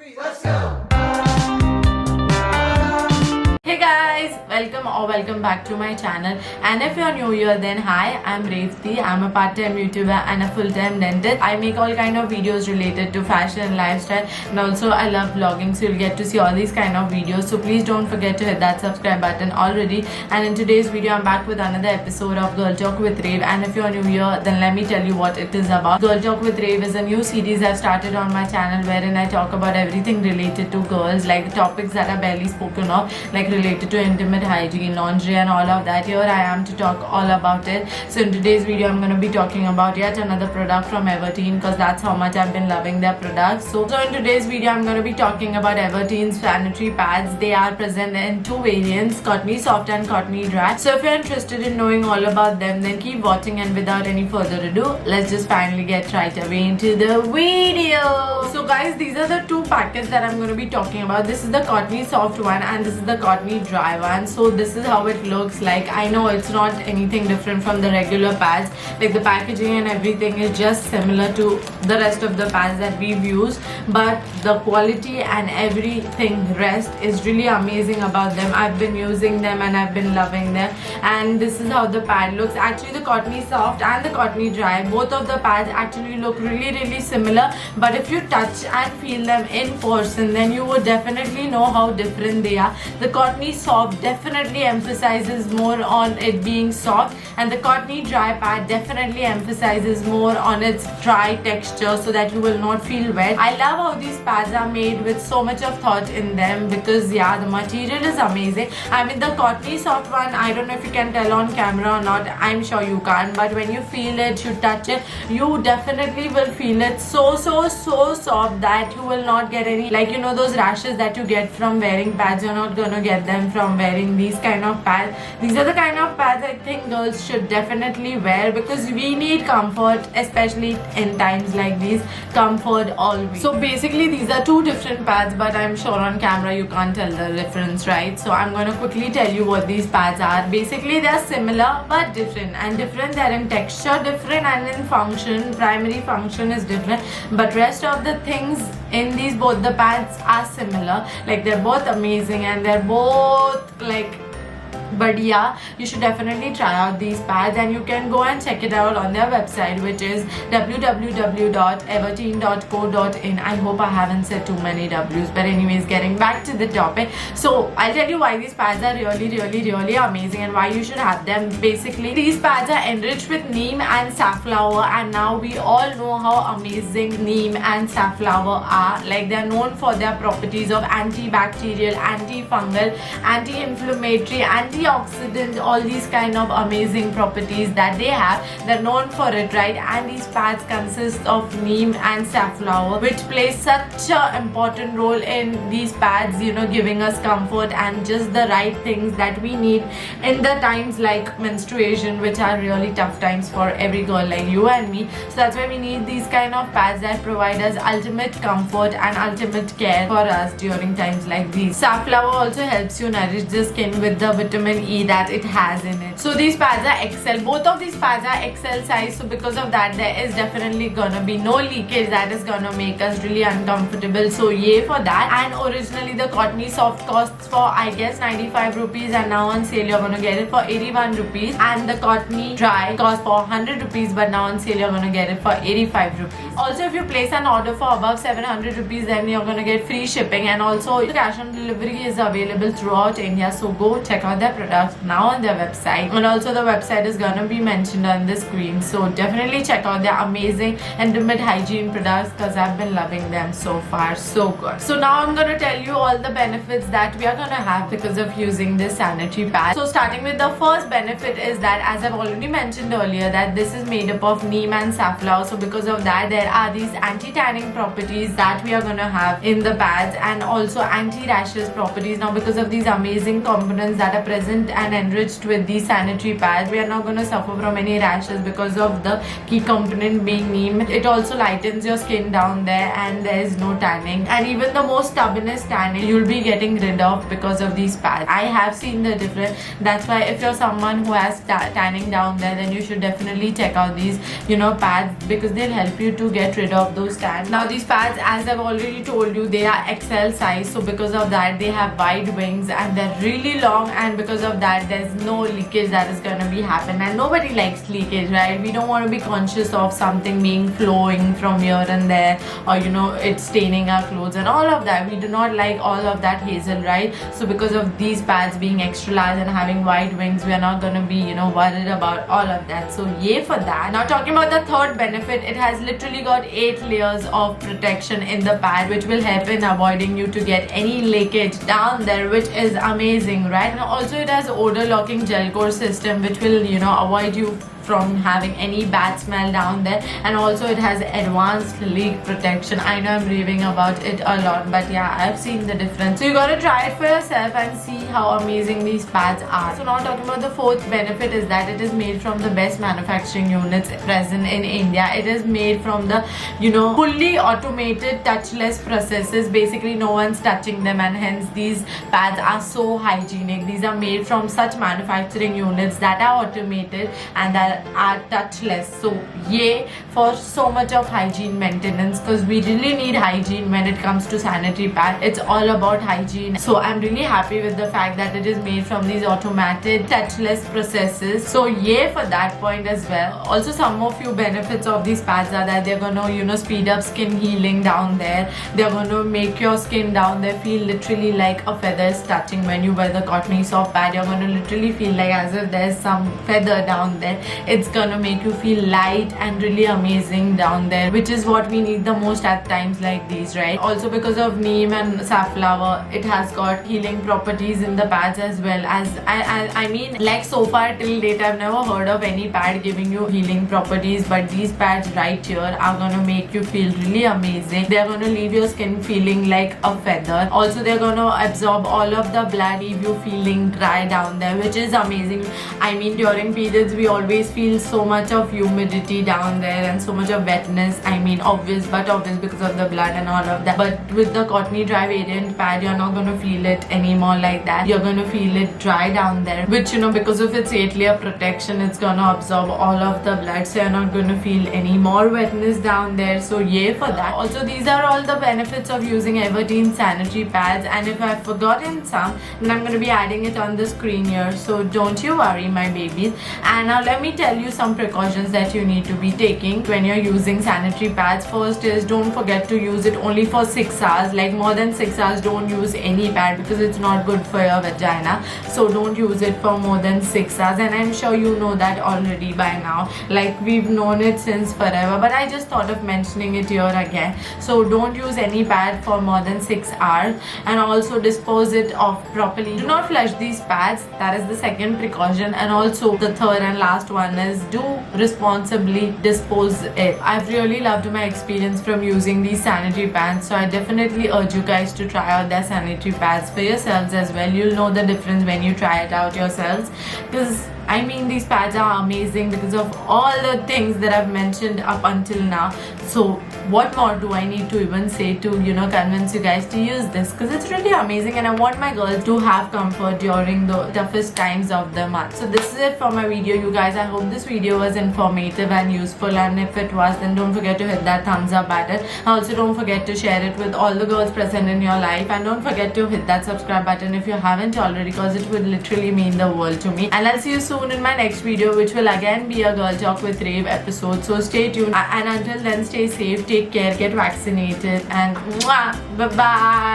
three, let's go! Hey guys, welcome back to my channel. And if you're new here, then hi, I'm Revati. I'm a part-time YouTuber and a full-time dentist. I make all kind of videos related to fashion and lifestyle, and also I love vlogging, so you'll get to see all these kind of videos. So please don't forget to hit that subscribe button already. And in today's video, I'm back with another episode of Girl Talk with Rave. And if you're new here, then let me tell you what it is about. Girl Talk with Rave is a new series I've started on my channel, wherein I talk about everything related to girls, like the topics that are barely spoken of, like related to intimate hygiene, laundry and all of that. Here I am to talk all about it. So in today's video, I'm going to be talking about yet another product from Everteen, because that's how much I've been loving their products. So in today's video, I'm going to be talking about Everteen's sanitary pads. They are present in two variants, Cottony Soft and Cottony Dry. So if you're interested in knowing all about them, then keep watching, and without any further ado, let's just finally get right away into the video. So guys, these are the two packets that I'm going to be talking about. This is the Cottony Soft one and this is the Cottony Dry one. So this is how it looks like. I know it's not anything different from the regular pads, like the packaging and everything is just similar to the rest of the pads that we've used, but the quality and everything rest is really amazing about them. I've been using them and I've been loving them, and this is how the pad looks. Actually, the Cottony Soft and the Cottony Dry, both of the pads actually look really similar, but if you touch and feel them in person, then you would definitely know how different they are. The Cottony Soft definitely emphasizes more on it being soft, and the Cottony Dry pad definitely emphasizes more on its dry texture, so that you will not feel wet. I love how these pads are made with so much of thought in them, because yeah, the material is amazing. I mean, the Cottony Soft one, I don't know if you can tell on camera or not, I'm sure you can't, but when you feel it, you touch it, you definitely will feel it so soft that you will not get any, like, you know, those rashes that you get from wearing pads. You're not gonna get them from wearing these kind of pads. These are the kind of pads I think girls should definitely wear, because we need comfort, especially in times like these. Comfort always. So basically these are two different pads, but I'm sure on camera you can't tell the difference, right? So I'm gonna quickly tell you what these pads are. Basically they are similar but different, and different they're in texture, different, and in function. Primary function is different, but rest of the things in these both the pads are similar. Like, they're both amazing and they're both like, but yeah, you should definitely try out these pads, and you can go and check it out on their website, which is www.everteen.co.in. I hope I haven't said too many W's, but anyways, getting back to the topic. So I'll tell you why these pads are really amazing and why you should have them. Basically, these pads are enriched with neem and safflower, and now we all know how amazing neem and safflower are. Like, they're known for their properties of antibacterial, antifungal, anti-inflammatory, antioxidant, all these kind of amazing properties that they have. They're known for it, right? And these pads consist of neem and safflower, which plays such an important role in these pads, you know, giving us comfort and just the right things that we need in the times like menstruation, which are really tough times for every girl like you and me. So that's why we need these kind of pads that provide us ultimate comfort and ultimate care for us during times like these. Safflower also helps you nourish the skin with the vitamin E that it has in it. So these pads are XL. Both of these pads are XL size, so because of that there is definitely gonna be no leakage that is gonna make us really uncomfortable. So yay for that. And originally the Cottony Soft costs for, I guess, 95 rupees, and now on sale you're gonna get it for 81 rupees, and the Cottony Dry costs for 100 rupees, but now on sale you're gonna get it for 85 rupees. Also, if you place an order for above 700 rupees, then you're gonna get free shipping, and also cash on delivery is available throughout India. So go check out their products now on their website, and also the website is gonna be mentioned on the screen. So definitely check out their amazing intimate hygiene products, because I've been loving them so far. So good. So now I'm gonna tell you all the benefits that we are gonna have because of using this sanitary pad. So starting with the first benefit is that, as I've already mentioned earlier, that this is made up of neem and safflower. So because of that, there are these anti-tanning properties that we are gonna have in the pads, and also anti-rashes properties. Now because of these amazing components that are present present and enriched with these sanitary pads, we are not going to suffer from any rashes because of the key component being neem. It also lightens your skin down there, and there is no tanning, and even the most stubbornest tanning you'll be getting rid of because of these pads. I have seen the difference. That's why if you're someone who has tanning down there, then you should definitely check out these pads, because they'll help you to get rid of those tans. Now these pads, as I've already told you, they are XL size, so because of that they have wide wings and they're really long, and because of that there's no leakage that is going to be happen, and nobody likes leakage, right? We don't want to be conscious of something being flowing from here and there, or it's staining our clothes and all of that. We do not like all of that hassle, right? So because of these pads being extra large and having wide wings, we are not going to be worried about all of that. So yay for that. Now talking about the third benefit, it has literally got 8 layers of protection in the pad, which will help in avoiding you to get any leakage down there, which is amazing, right? And also it has odor locking gel core system, which will avoid you from having any bad smell down there, and also it has advanced leak protection. I know I'm raving about it a lot, but yeah, I've seen the difference. So you gotta try it for yourself and see how amazing these pads are. So now talking about the fourth benefit is that it is made from the best manufacturing units present in India. It is made from the fully automated touchless processes. Basically no one's touching them, and hence these pads are so hygienic. These are made from such manufacturing units that are automated and that are touchless. So yay for so much of hygiene maintenance, because we really need hygiene when it comes to sanitary pad. It's all about hygiene. So I'm really happy with the fact that it is made from these automated touchless processes. So yay for that point as well. Also some of few benefits of these pads are that they're gonna speed up skin healing down there. They're gonna make your skin down there feel literally like a feather is touching. When you wear the Cottony Soft pad, you're gonna literally feel like as if there's some feather down there. It's gonna make you feel light and really amazing down there, which is what we need the most at times like these, right? Also because of neem and safflower, it has got healing properties in the pads as well. As I mean, like so far till date I've never heard of any pad giving you healing properties, but these pads right here are gonna make you feel really amazing. They're gonna leave your skin feeling like a feather. Also they're gonna absorb all of the blood, leave you feeling dry down there, which is amazing. I mean, during periods we always feel so much of humidity down there and so much of wetness. I mean, obvious because of the blood and all of that, but with the Cottony Dry variant pad you're not going to feel it anymore like that. You're going to feel it dry down there, which because of its 8-layer protection, it's going to absorb all of the blood, so you're not going to feel any more wetness down there. So yay for that. Also these are all the benefits of using Everteen sanitary pads, and if I've forgotten some, then I'm going to be adding it on the screen here, so don't you worry my babies. And now let me tell you some precautions that you need to be taking when you're using sanitary pads. First is, don't forget to use it only for 6 hours. Like more than 6 hours don't use any pad, because it's not good for your vagina. So don't use it for more than 6 hours, and I'm sure you know that already by now. Like we've known it since forever, but I just thought of mentioning it here again. So don't use any pad for more than 6 hours, and also dispose it off properly. Do not flush these pads. That is the second precaution. And also the third and last one is, do responsibly dispose it. I've really loved my experience from using these sanitary pads, so I definitely urge you guys to try out their sanitary pads for yourselves as well. You'll know the difference when you try it out yourselves, because I mean, these pads are amazing because of all the things that I've mentioned up until now. So what more do I need to even say to convince you guys to use this, because it's really amazing, and I want my girls to have comfort during the toughest times of the month. So this is it for my video, you guys. I hope this video was informative and useful, and if it was, then don't forget to hit that thumbs up button. Also don't forget to share it with all the girls present in your life, and don't forget to hit that subscribe button if you haven't already, because it would literally mean the world to me. And I'll see you soon in my next video, which will again be a Girl Talk with Rave episode. So stay tuned, and until then, stay safe, take care, get vaccinated, and bye bye.